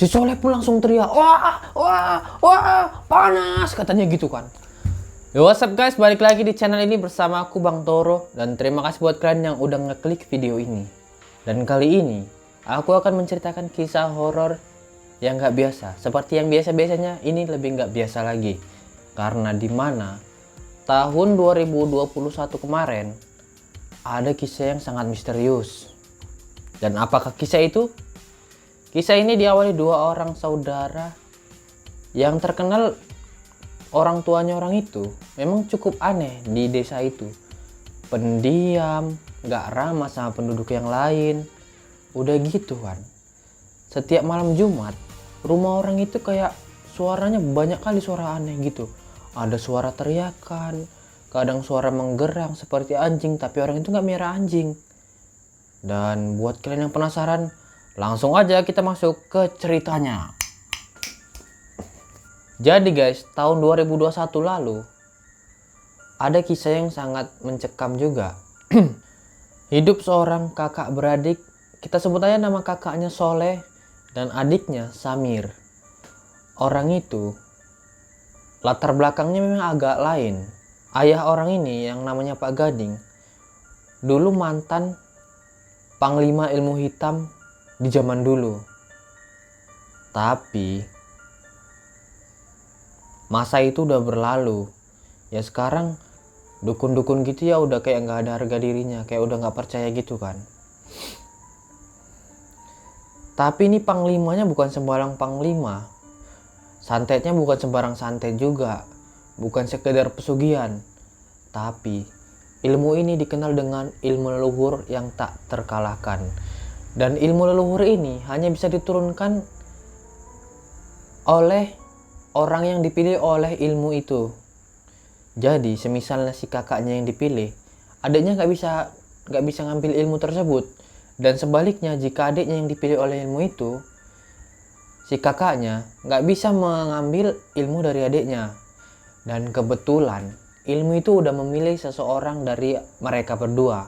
Si Soleh pun langsung teriak, wah, wah, wah, panas, katanya gitu kan. Yo, what's up guys, balik lagi di channel ini bersama aku Bang Toro. Dan terima kasih buat kalian yang udah ngeklik video ini. Dan kali ini, aku akan menceritakan kisah horor yang gak biasa. Seperti yang biasa-biasanya, ini lebih gak biasa lagi. Karena dimana tahun 2021 kemarin, ada kisah yang sangat misterius. Dan apakah kisah itu? Kisah ini diawali dua orang saudara yang terkenal orang tuanya orang itu memang cukup aneh di desa itu. Pendiam, gak ramah sama penduduk yang lain. Udah gitu kan. Setiap malam Jumat, rumah orang itu kayak suaranya banyak kali suara aneh gitu. Ada suara teriakan, kadang suara menggerang seperti anjing, tapi orang itu gak merah anjing. Dan buat kalian yang penasaran, langsung aja kita masuk ke ceritanya. Jadi guys, tahun 2021 lalu ada kisah yang sangat mencekam juga. Hidup seorang kakak beradik, kita sebut aja nama kakaknya Soleh dan adiknya Samir. Orang itu latar belakangnya memang agak lain. Ayah orang ini yang namanya Pak Gading dulu mantan Panglima Ilmu Hitam di zaman dulu. Tapi masa itu udah berlalu. Ya sekarang dukun-dukun gitu ya udah kayak nggak ada harga dirinya, kayak udah nggak percaya gitu kan. Tapi ini panglimanya bukan sembarang panglima. Santetnya bukan sembarang santet juga. Bukan sekedar pesugihan. Tapi ilmu ini dikenal dengan ilmu leluhur yang tak terkalahkan. Dan ilmu leluhur ini hanya bisa diturunkan oleh orang yang dipilih oleh ilmu itu. Jadi semisalnya si kakaknya yang dipilih, adiknya nggak bisa ngambil ilmu tersebut. Dan sebaliknya, jika adiknya yang dipilih oleh ilmu itu, si kakaknya nggak bisa mengambil ilmu dari adiknya. Dan kebetulan ilmu itu udah memilih seseorang dari mereka berdua.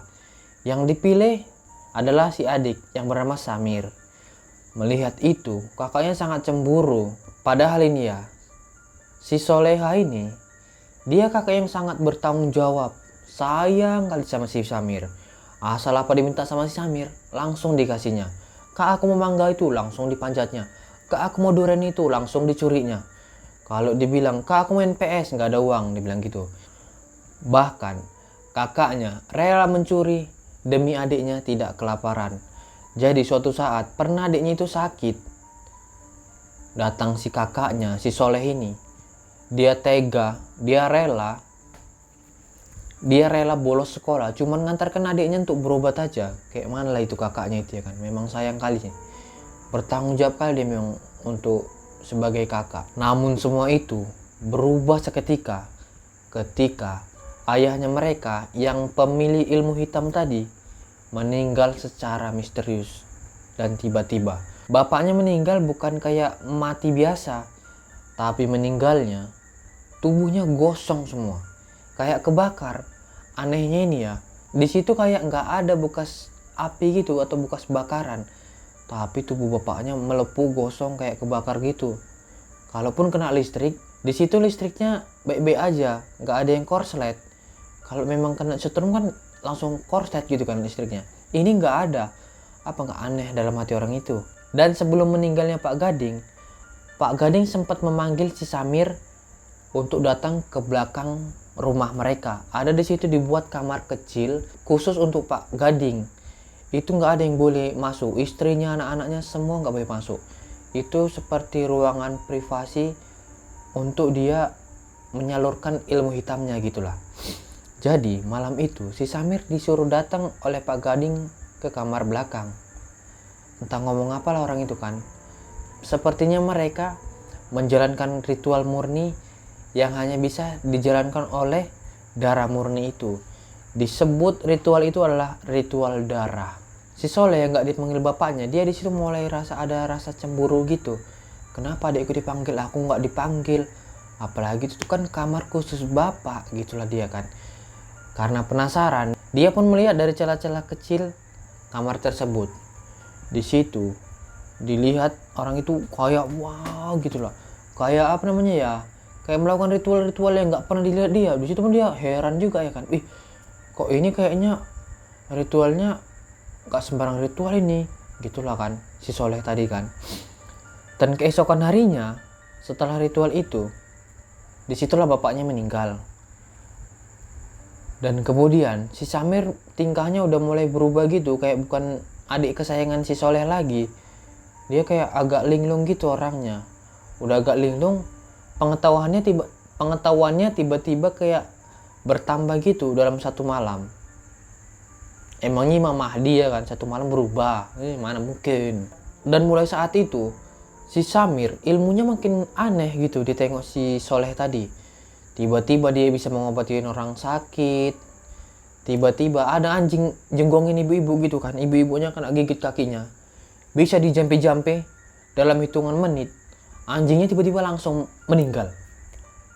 Yang dipilih adalah si adik yang bernama Samir. Melihat itu, kakaknya sangat cemburu. Padahal ini ya, si Soleha ini, dia kakak yang sangat bertanggung jawab. Sayang kali sama si Samir. Asal apa diminta sama si Samir, langsung dikasihnya. Kak aku mau mangga itu, langsung dipanjatnya. Kak aku mau durian itu, langsung dicurinya. Kalau dibilang, kak aku main PS, nggak ada uang, dibilang gitu. Bahkan, kakaknya rela mencuri demi adiknya tidak kelaparan. Jadi suatu saat pernah adiknya itu sakit. Datang si kakaknya, si Soleh ini. Dia tega, dia rela bolos sekolah cuman ngantarkan adiknya untuk berobat aja. Kayak mana lah itu kakaknya itu ya kan. Memang sayang kali sih. Bertanggung jawab kali dia memang untuk sebagai kakak. Namun semua itu berubah seketika ketika ayahnya mereka yang pemilik ilmu hitam tadi meninggal secara misterius dan tiba-tiba. Bapaknya meninggal bukan kayak mati biasa, tapi meninggalnya tubuhnya gosong semua, kayak kebakar. Anehnya ini ya, di situ kayak nggak ada bekas api gitu atau bekas bakaran, tapi tubuh bapaknya melepuh gosong kayak kebakar gitu. Kalaupun kena listrik, di situ listriknya baik-baik aja, nggak ada yang korslet. Kalau memang kena setrum kan langsung korslet gitu kan listriknya. Ini nggak ada. Apa nggak aneh dalam hati orang itu? Dan sebelum meninggalnya Pak Gading sempat memanggil si Samir untuk datang ke belakang rumah mereka. Ada di situ dibuat kamar kecil khusus untuk Pak Gading. Itu nggak ada yang boleh masuk. Istrinya, anak-anaknya semua nggak boleh masuk. Itu seperti ruangan privasi untuk dia menyalurkan ilmu hitamnya gitulah. Jadi malam itu si Samir disuruh datang oleh Pak Gading ke kamar belakang. Entah ngomong apa lah orang itu kan. Sepertinya mereka menjalankan ritual murni yang hanya bisa dijalankan oleh darah murni itu. Disebut ritual itu adalah ritual darah. Si Soleh yang nggak dipanggil bapaknya, dia di situ mulai ada rasa cemburu gitu. Kenapa adikku dipanggil, aku nggak dipanggil? Apalagi itu kan kamar khusus bapak, gitulah dia kan. Karena penasaran, dia pun melihat dari celah-celah kecil kamar tersebut. Di situ dilihat orang itu kayak wow gitu lah, kayak apa namanya ya, kayak melakukan ritual-ritual yang nggak pernah dilihat dia. Di situ pun dia heran juga ya kan, kok ini kayaknya ritualnya nggak sembarang ritual ini, gitulah kan si Soleh tadi kan. Dan keesokan harinya setelah ritual itu, disitulah bapaknya meninggal. Dan kemudian si Samir tingkahnya udah mulai berubah gitu, kayak bukan adik kesayangan si Soleh lagi. Dia kayak agak linglung gitu orangnya. Udah agak linglung, pengetahuannya tiba-tiba kayak bertambah gitu dalam satu malam. Emangnya Imam Mahdi ya kan, satu malam berubah? Mana mungkin. Dan mulai saat itu si Samir ilmunya makin aneh gitu ditengok si Soleh tadi. Tiba-tiba dia bisa mengobatin orang sakit. Tiba-tiba ada anjing jenggongin ibu-ibu gitu kan. Ibu-ibunya kena gigit kakinya. Bisa dijampe-jampe dalam hitungan menit. Anjingnya tiba-tiba langsung meninggal.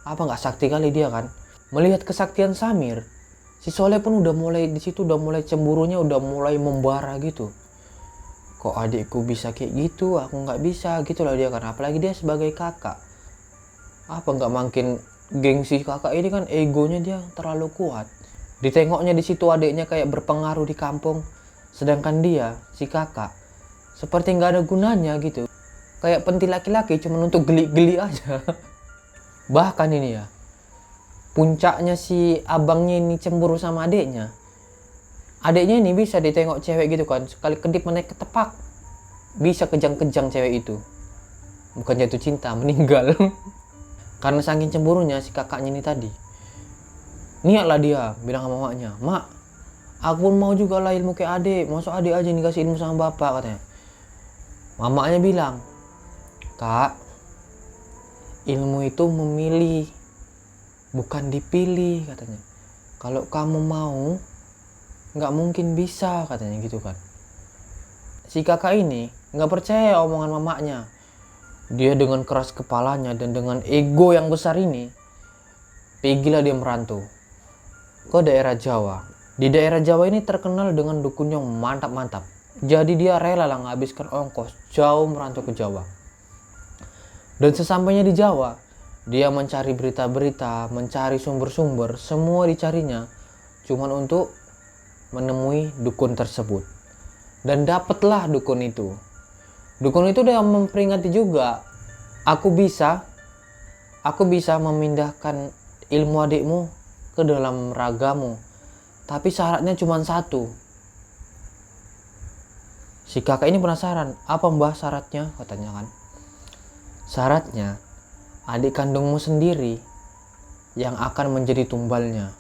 Apa nggak sakti kali dia kan? Melihat kesaktian Samir, si Soleh pun udah mulai di situ, udah mulai cemburunya udah mulai membara gitu. Kok adikku bisa kayak gitu, aku nggak bisa gitu lah dia kan. Apalagi dia sebagai kakak. Apa nggak makin gengsi kakak ini kan, egonya dia terlalu kuat. Ditengoknya di situ adiknya kayak berpengaruh di kampung, sedangkan dia si kakak seperti nggak ada gunanya gitu, kayak pentil laki-laki cuma untuk geli-geli aja. Bahkan ini ya, puncaknya si abangnya ini cemburu sama adiknya. Adiknya ini bisa ditengok cewek gitu kan, sekali kedip menaik ketepak, bisa kejang-kejang cewek itu. Bukan jatuh cinta, meninggal. Karena saking cemburunya si kakaknya ini tadi. Niatlah dia bilang sama mamanya, "Mak, aku pun mau juga lah ilmu kayak adik. Masuk adik aja nih kasih ilmu sama bapak," katanya. Mamanya bilang, "Kak, ilmu itu memilih, bukan dipilih," katanya. "Kalau kamu mau, nggak mungkin bisa," katanya gitu kan. Si kakak ini nggak percaya omongan mamanya. Dia dengan keras kepalanya dan dengan ego yang besar ini, pergilah dia merantau ke daerah Jawa. Di daerah Jawa ini terkenal dengan dukun yang mantap-mantap. Jadi dia rela lah menghabiskan ongkos jauh merantau ke Jawa. Dan sesampainya di Jawa, dia mencari berita-berita, mencari sumber-sumber, semua dicarinya cuman untuk menemui dukun tersebut. Dan dapatlah dukun itu. Dukun itu udah memperingati juga, aku bisa memindahkan ilmu adikmu ke dalam ragamu, tapi syaratnya cuma satu. Si kakak ini penasaran, "Apa mbah syaratnya?" katanya kan. "Syaratnya, adik kandungmu sendiri yang akan menjadi tumbalnya,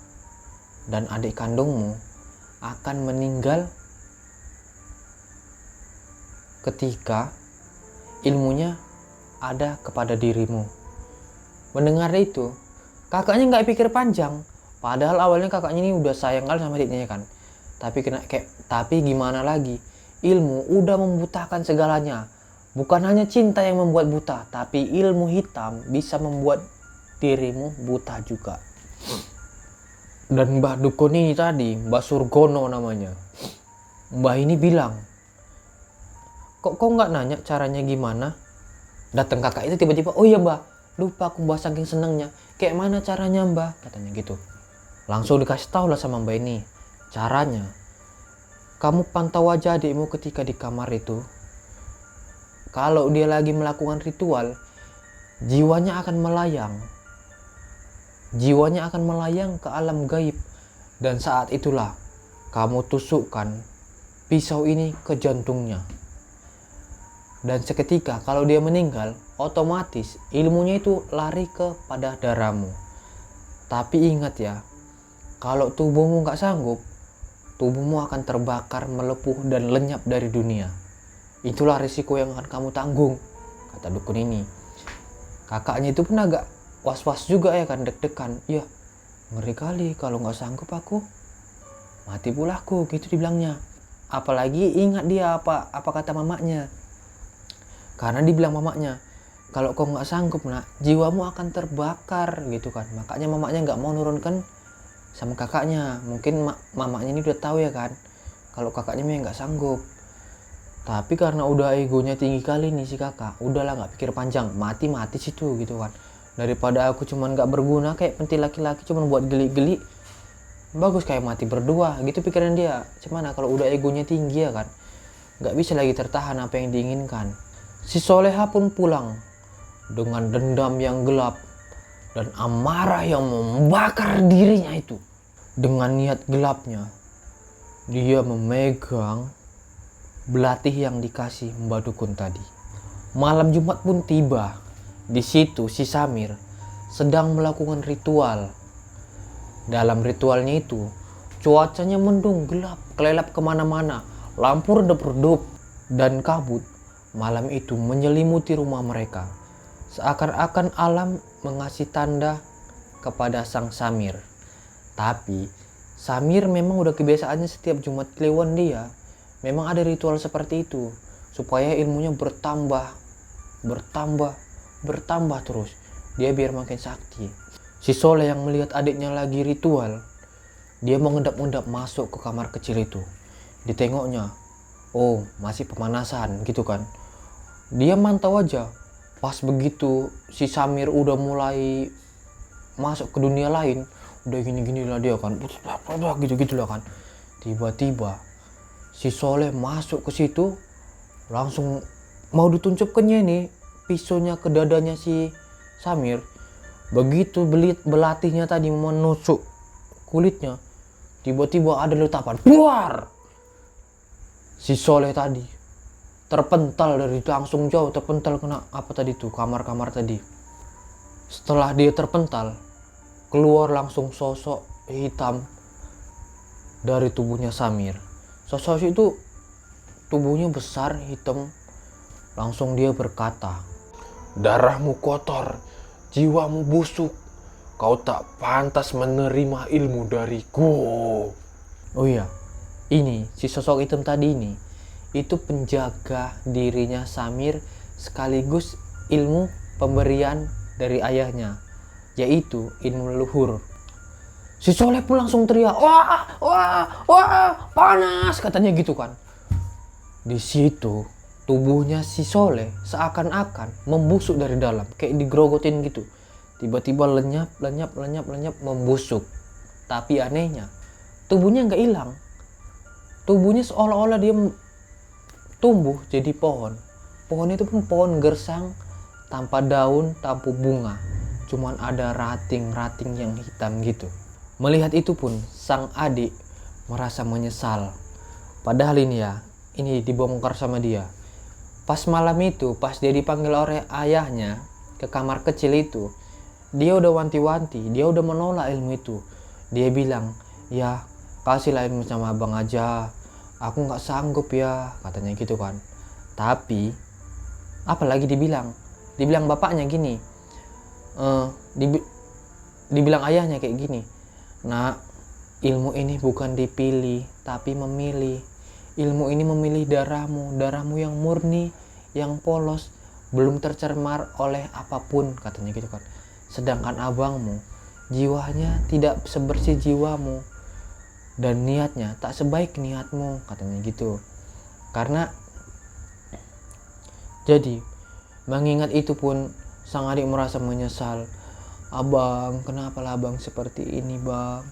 dan adik kandungmu akan meninggal ketika ilmunya ada kepada dirimu." Mendengar itu, kakaknya nggak pikir panjang. Padahal awalnya kakaknya ini udah sayang kali sama adiknya kan. Tapi gimana lagi? Ilmu udah membutakan segalanya. Bukan hanya cinta yang membuat buta, tapi ilmu hitam bisa membuat dirimu buta juga. Dan Mbah Dukun ini tadi, Mbah Surgono namanya. Mbah ini bilang, kok nggak nanya caranya gimana? Datang kakak itu tiba-tiba, "Oh iya mbah, lupa aku mbah saking senangnya. Kayak mana caranya mbah?" katanya gitu. Langsung dikasih tahu lah sama mbah ini. Caranya, kamu pantau aja adikmu ketika di kamar itu. Kalau dia lagi melakukan ritual, jiwanya akan melayang. Jiwanya akan melayang ke alam gaib. Dan saat itulah kamu tusukkan pisau ini ke jantungnya. Dan seketika kalau dia meninggal, otomatis ilmunya itu lari kepada darahmu. Tapi ingat ya, kalau tubuhmu nggak sanggup, tubuhmu akan terbakar, melepuh, dan lenyap dari dunia. Itulah risiko yang akan kamu tanggung, kata dukun ini. Kakaknya itu pun agak was-was juga ya kan, deg-degan. Ya, ngeri kali kalau nggak sanggup aku, mati pula aku, gitu dibilangnya. Apalagi ingat dia apa kata mamanya. Karena dibilang mamanya, kalau kau nggak sanggup nak, jiwamu akan terbakar gitu kan. Makanya mamanya nggak mau nurunkan sama kakaknya. Mungkin mamanya ini udah tahu ya kan, kalau kakaknya memang nggak sanggup. Tapi karena udah egonya tinggi kali nih si kakak, udahlah nggak pikir panjang, mati situ gitu kan. Daripada aku cuman nggak berguna kayak pentil laki-laki cuman buat geli-geli, bagus kayak mati berdua gitu pikiran dia. Cuman kalau udah egonya tinggi ya kan, nggak bisa lagi tertahan apa yang diinginkan. Si Soleha pun pulang dengan dendam yang gelap dan amarah yang membakar dirinya itu. Dengan niat gelapnya, dia memegang belatih yang dikasih Mbak Dukun tadi. Malam Jumat pun tiba. Di situ si Samir sedang melakukan ritual. Dalam ritualnya itu, cuacanya mendung, gelap, kelelap kemana-mana, lampu redup-redup, dan kabut malam itu menyelimuti rumah mereka. Seakan-akan alam mengasih tanda kepada sang Samir. Tapi Samir memang udah kebiasaannya setiap Jumat Kliwon dia memang ada ritual seperti itu supaya ilmunya bertambah terus. Dia biar makin sakti. Si Soleh yang melihat adiknya lagi ritual, dia mengendap-endap masuk ke kamar kecil itu. Ditengoknya, oh masih pemanasan gitu kan. Dia mantau aja. Pas begitu si Samir udah mulai masuk ke dunia lain, udah gini-gini lah dia kan, gitu-gitu lah kan. Tiba-tiba si Soleh masuk ke situ, langsung mau dituncupkannya nih pisaunya ke dadanya si Samir. Begitu belatihnya tadi menusuk kulitnya, tiba-tiba ada letapan, buar. Si Soleh tadi terpental dari langsung jauh, terpental kena apa tadi tuh, kamar-kamar tadi. Setelah dia terpental, keluar langsung sosok hitam dari tubuhnya Samir. Sosok itu tubuhnya besar, hitam. Langsung dia berkata, "Darahmu kotor, jiwamu busuk. Kau tak pantas menerima ilmu dariku." Oh iya, ini si sosok hitam tadi ini, itu penjaga dirinya Samir sekaligus ilmu pemberian dari ayahnya, yaitu ilmu leluhur. Si Soleh pun langsung teriak, wah, panas katanya gitu kan. Di situ tubuhnya si Soleh seakan-akan membusuk dari dalam, kayak digrogotin gitu. Tiba-tiba lenyap, membusuk. Tapi anehnya, tubuhnya nggak hilang. Tubuhnya seolah-olah dia tumbuh jadi pohon. Pohon itu pun pohon gersang, tanpa daun, tanpa bunga. Cuman ada rating-rating yang hitam gitu. Melihat itu pun sang adik merasa menyesal. Padahal ini dibongkar sama dia. Pas malam itu, pas dia dipanggil oleh ayahnya ke kamar kecil itu, dia udah wanti-wanti, dia udah menolak ilmu itu. Dia bilang, ya kasihlah ilmu sama abang aja, aku nggak sanggup ya, katanya gitu kan. Tapi apalagi dibilang bapaknya gini, dibilang ayahnya kayak gini, "Nak, ilmu ini bukan dipilih tapi memilih. Ilmu ini memilih darahmu yang murni, yang polos, belum tercemar oleh apapun," katanya gitu kan. "Sedangkan abangmu, jiwanya tidak sebersih jiwamu dan niatnya tak sebaik niatmu," katanya gitu. Karena jadi mengingat itu pun sang adik merasa menyesal. "Abang, kenapa lah abang seperti ini bang?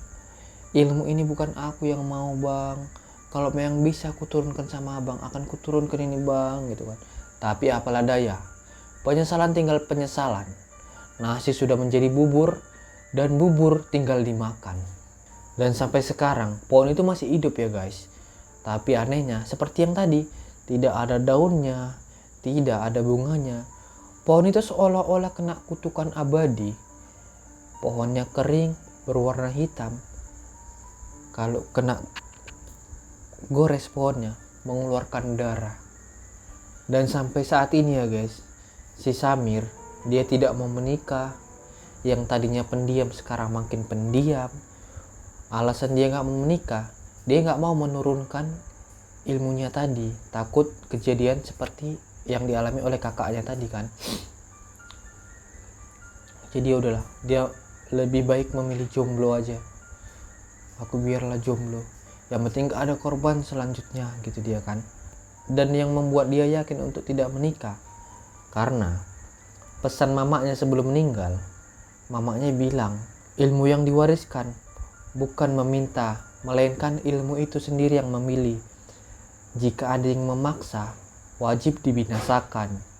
Ilmu ini bukan aku yang mau bang. Kalau memang bisa aku turunkan sama abang, akan kuturunkan ini bang," gitu kan. Tapi apalah daya, penyesalan tinggal penyesalan. Nasi sudah menjadi bubur dan bubur tinggal dimakan. Dan sampai sekarang pohon itu masih hidup ya guys. Tapi anehnya seperti yang tadi, tidak ada daunnya, tidak ada bunganya. Pohon itu seolah-olah kena kutukan abadi. Pohonnya kering, berwarna hitam. Kalau kena gores pohonnya mengeluarkan darah. Dan sampai saat ini ya guys, si Samir dia tidak mau menikah. Yang tadinya pendiam sekarang makin pendiam. Alasan dia nggak mau menikah, dia nggak mau menurunkan ilmunya tadi, takut kejadian seperti yang dialami oleh kakaknya tadi kan. Jadi ya udahlah, dia lebih baik memilih jomblo aja. Aku biarlah jomblo, yang penting gak ada korban selanjutnya gitu dia kan. dan yang membuat dia yakin untuk tidak menikah. Karena pesan mamanya sebelum meninggal, mamanya bilang, ilmu yang diwariskan bukan meminta, melainkan ilmu itu sendiri yang memilih. Jika ada yang memaksa, wajib dibinasakan.